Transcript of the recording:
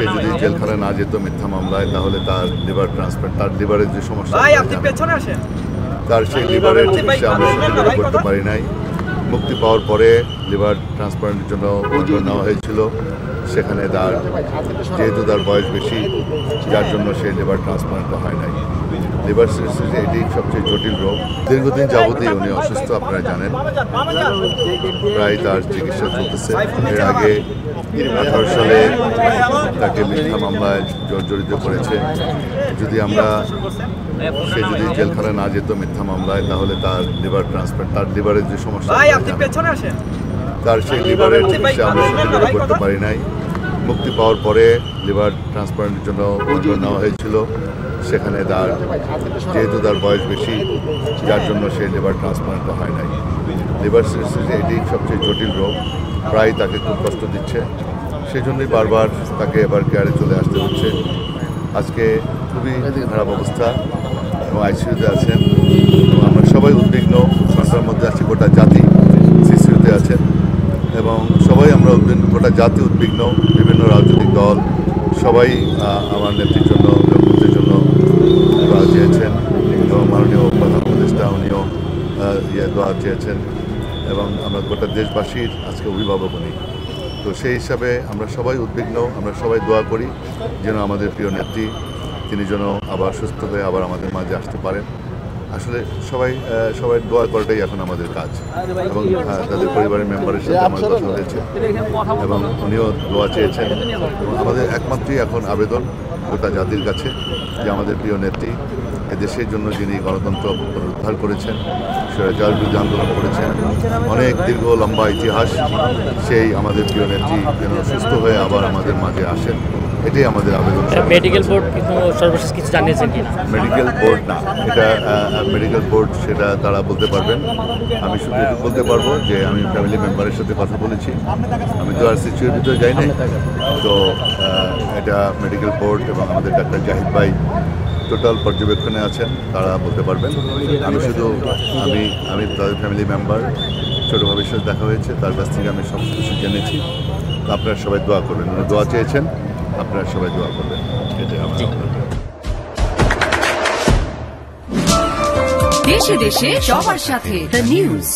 সে যদি জেলখানায় না যেত মিথ্যা মামলায়, তাহলে তার লিভার ট্রান্সপ্লান্ট, তার লিভারের যে সমস্যা, তার সেই লিভারের চিকিৎসা আমরা সঠিকভাবে করতে পারি নাই। মুক্তি পাওয়ার পরে লিভার ট্রান্সপ্লান্টের জন্য অনুরোধ নেওয়া হয়েছিল। সেখানে যেহেতু তার বয়স বেশি, যার জন্য সে লিভার ট্রান্সপ্লান্টটা হয় নাই। লিভার সিরোসিস এটি সবচেয়ে জটিল রোগ। দীর্ঘদিন যাবতীয় উনি অসুস্থ, আপনারা জানেন। প্রায় তার চিকিৎসা চলতেছে। এর আগে 2018 সালে তাকে মিথ্যা মামলায় জড়িত করেছে। সে যদি জেলখানায় না যেত মিথ্যা মামলায়, তাহলে তার লিভার ট্রান্সপ্লান্ট, তার লিভারের যে সমস্যা, তার সেই লিভারের চিকিৎসা আমরা সঠিকভাবে করতে পারি নাই। মুক্তি পাওয়ার পরে লিভার ট্রান্সপ্লান্টের জন্য অনুরোধ নেওয়া হয়েছিল। সেখানে যেহেতু তার বয়স বেশি, যার জন্য সে লিভার ট্রান্সপ্লান্টটা হয় নাই। লিভার সিরোসিস এটি সবচেয়ে জটিল রোগ, প্রায় তাকে খুব কষ্ট দিচ্ছে। সেই জন্যই বারবার তাকে এবার কেয়ারে চলে আসতে হচ্ছে। আজকে খুবই খারাপ অবস্থা এবং আইসিইউতে আছেন। আমরা সবাই উদ্বিগ্ন, সরকারের মধ্যে আছে গোটা জাতি সিসিউতে আছেন এবং সবাই আমরা গোটা জাতি উদ্বিগ্ন। বিভিন্ন রাজনৈতিক দল সবাই আমার নেত্রীর জন্য, মুক্তির জন্য দোয়া চেয়েছেন এবং মাননীয় প্রধান উপদেষ্টা উনিও দোয়া চেয়েছেন এবং আমরা গোটা দেশবাসীর আজকে অভিভাবক উনি। তো সেই হিসাবে আমরা সবাই উদ্বিগ্ন, আমরা সবাই দোয়া করি যেন আমাদের প্রিয় নেত্রী তিনি যেন আবার সুস্থ হয়ে আবার আমাদের মাঝে আসতে পারেন। আসলে সবাই দোয়া করাটাই এখন আমাদের কাজ এবং তাদের পরিবারের মেম্বারের সাথে আমার কথা হয়েছে এবং উনিও দোয়া চেয়েছেন। আমাদের একমাত্রই এখন আবেদন গোটা জাতির কাছে যে আমাদের প্রিয় নেত্রী এদেশের জন্য যিনি গণতন্ত্র পুনরুদ্ধার করেছেন, স্বৈরাচার বিরুদ্ধে আন্দোলন করেছেন, অনেক দীর্ঘ লম্বা ইতিহাস, সেই আমাদের প্রিয় নেত্রী যেন সুস্থ হয়ে আবার আমাদের মাঝে আসেন, এটাই আমাদের আবেদন। মেডিকেল বোর্ড সর্বশেষ কিছু জানিয়েছেন কিনা? মেডিকেল বোর্ড না, এটা মেডিকেল বোর্ড সেটা তারা বলতে পারবেন। আমি শুধু বলতে পারবো যে আমি ফ্যামিলি মেম্বারের সাথে কথা বলেছি। আমি তো আর সিচুয়ের ভিতরে যাই না, তো এটা মেডিকেল বোর্ড এবং আমাদের ডাক্তার জাহিদ ভাই টোটাল পর্যবেক্ষণে আছেন, তারা বলতে পারবেন। আমি শুধু আমি তাদের ফ্যামিলি মেম্বার, ছোটো ভাবির সাথে দেখা হয়েছে, তার কাছ থেকে আমি সব কিছু জেনেছি। আপনারা সবাই দোয়া করবেন, উনি দোয়া চেয়েছেন, আপনারা সবাই দোয়া করবেন, এটাই আমার। দেশে দেশে সবার সাথে দ্য নিউজ।